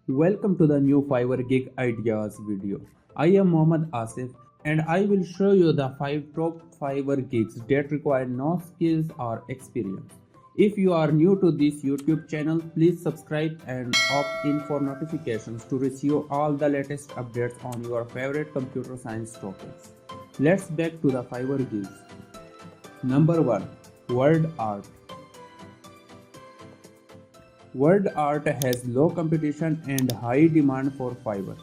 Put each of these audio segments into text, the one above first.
Welcome to the new Fiverr GIG Ideas video. I am Mohammad Asif and I will show you the 5 top Fiverr gigs that require no skills or experience. If you are new to this YouTube channel, please subscribe and opt in for notifications to receive all the latest updates on your favorite computer science topics. Let's back to the Fiverr gigs. Number 1. Word Art. Word art has low competition and high demand for Fiverr.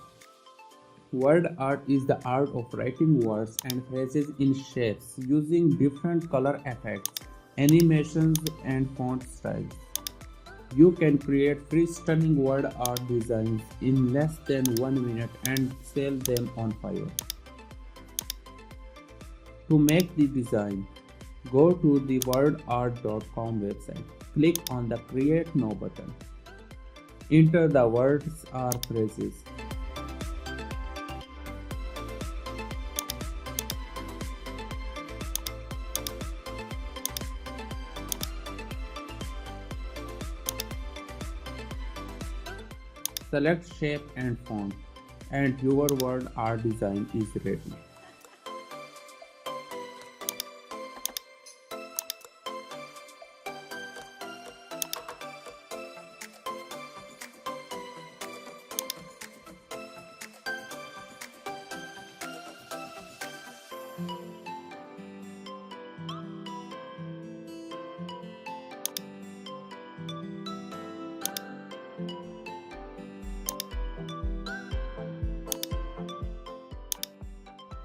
Word art is the art of writing words and phrases in shapes using different color effects, animations, and font styles. You can create free stunning word art designs in less than 1 minute and sell them on Fiverr. To make the design, go to the wordart.com website. Click on the Create Now button. Enter the words or phrases. Select shape and font, and your word art design is ready.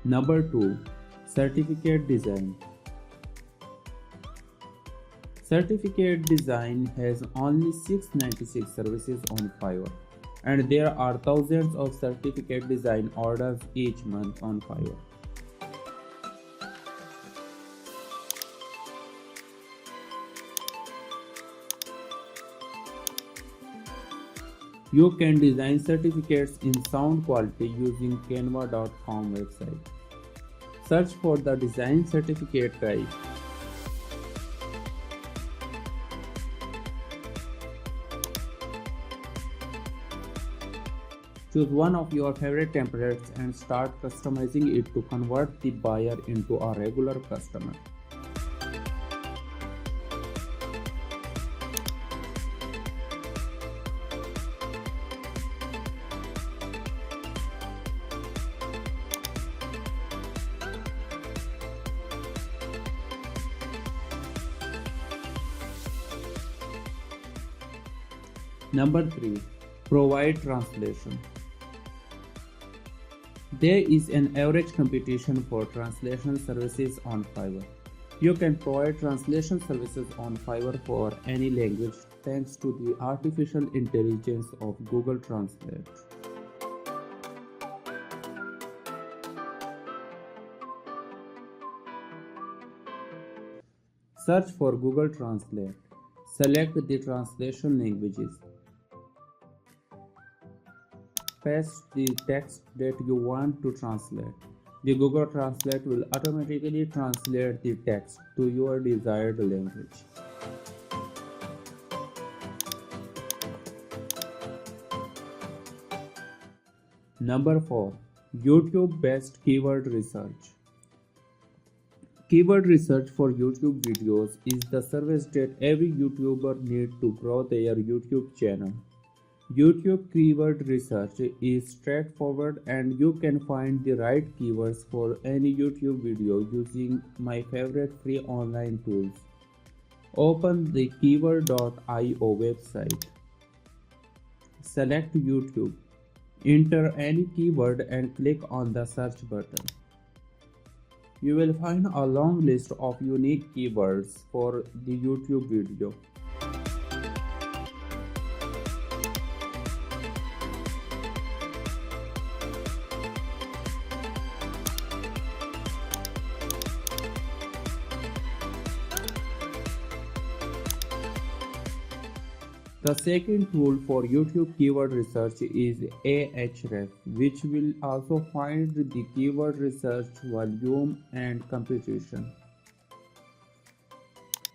Number 2. Certificate Design. Certificate Design has only 696 services on Fiverr, and there are thousands of certificate design orders each month on Fiverr. You can design certificates in sound quality using canva.com website. Search for the design certificate type. Choose one of your favorite templates and start customizing it to convert the buyer into a regular customer. Number 3. Provide translation. There is an average competition for translation services on Fiverr. You can provide translation services on Fiverr for any language thanks to the artificial intelligence of Google Translate. Search for Google Translate. Select the translation languages. Paste the text that you want to translate. The Google Translate will automatically translate the text to your desired language. Number 4. YouTube-based keyword research. Keyword research for YouTube videos is the service that every YouTuber needs to grow their YouTube channel. YouTube keyword research is straightforward and you can find the right keywords for any YouTube video using my favorite free online tools. Open the keyword.io website. Select YouTube. Enter any keyword and click on the search button. You will find a long list of unique keywords for the YouTube video. The second tool for YouTube keyword research is Ahref, which will also find the keyword research volume and competition.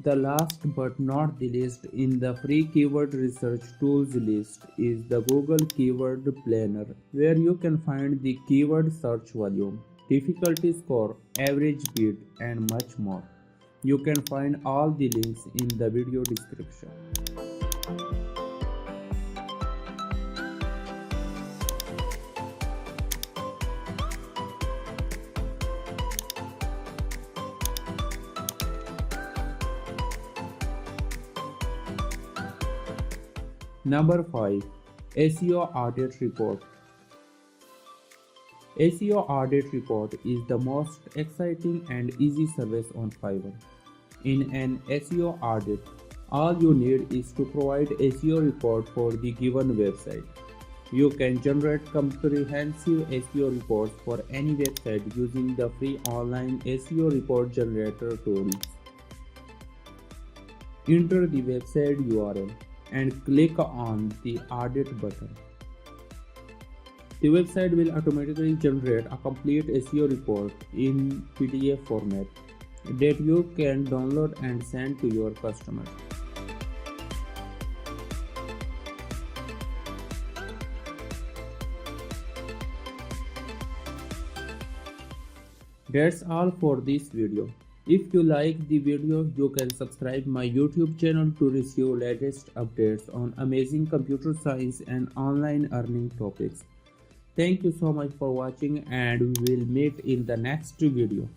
The last but not the least in the free keyword research tools list is the Google Keyword Planner, where you can find the keyword search volume, difficulty score, average bid, and much more. You can find all the links in the video description. Number 5. SEO Audit Report. SEO Audit Report is the most exciting and easy service on Fiverr. In an SEO audit, all you need is to provide SEO report for the given website. You can generate comprehensive SEO reports for any website using the free online SEO report generator tools. Enter the website URL and click on the audit button. The website will automatically generate a complete SEO report in PDF format that you can download and send to your customers. That's all for this video. If you like the video, you can subscribe my YouTube channel to receive latest updates on amazing computer science and online earning topics. Thank you so much for watching, and we will meet in the next video.